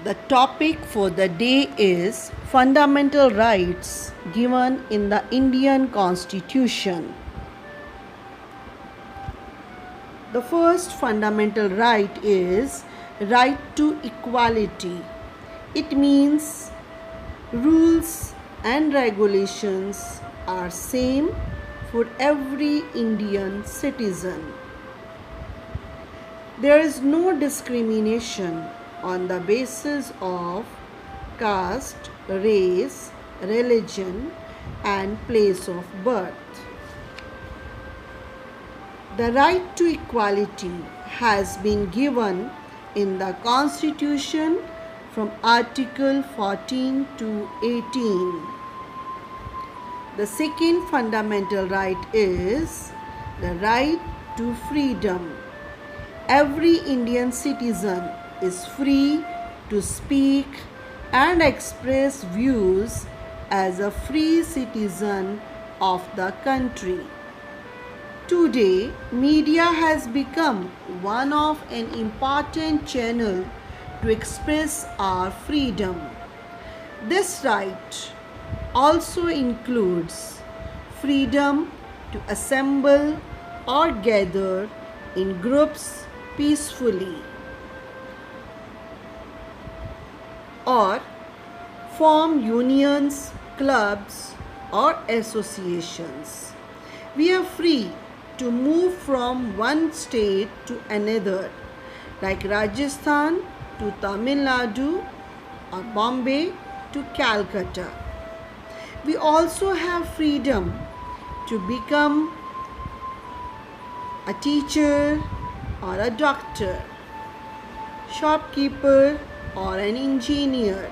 The topic for the day is fundamental rights given in the Indian Constitution. The first fundamental right is right to equality. It means rules and regulations are same for every Indian citizen. There is no discrimination on the basis of caste, race, religion, and place of birth. The right to equality has been given in the Constitution from Article 14 to 18. The second fundamental right is the right to freedom. Every Indian citizen is free to speak and express views as a free citizen of the country. Today, media has become one of an important channel to express our freedom. This right also includes freedom to assemble or gather in groups peacefully, or form unions, clubs, or associations. We are free to move from one state to another, like Rajasthan to Tamil Nadu or Bombay to Calcutta. We also have freedom to become a teacher or a doctor, shopkeeper or an engineer,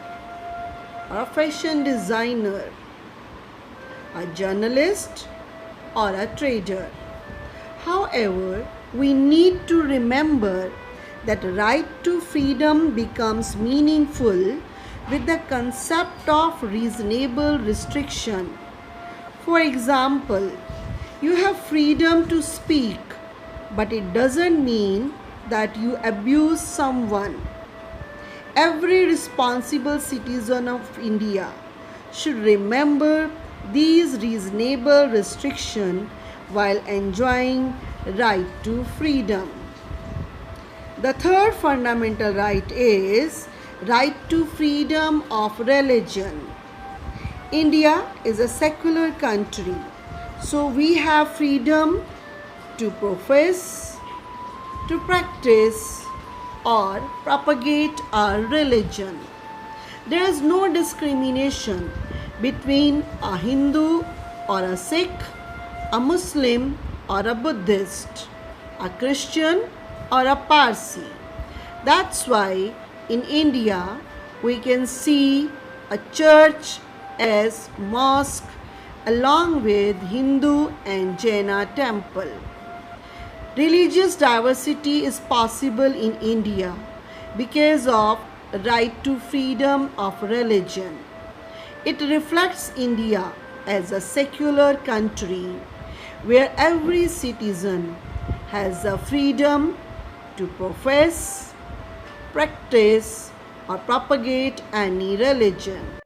or a fashion designer, a journalist, or a trader. However, we need to remember that right to freedom becomes meaningful with the concept of reasonable restriction. For example, you have freedom to speak, but it doesn't mean that you abuse someone. Every responsible citizen of India should remember these reasonable restrictions while enjoying right to freedom. The third fundamental right is right to freedom of religion. India is a secular country, so we have freedom to profess, to practice, or propagate our religion. There is no discrimination between a Hindu or a Sikh, a Muslim or a Buddhist, a Christian or a Parsi. That's why in India we can see a church as mosque along with Hindu and Jaina temple. Religious diversity is possible in India because of right to freedom of religion. It reflects India as a secular country where every citizen has the freedom to profess, practice, or propagate any religion.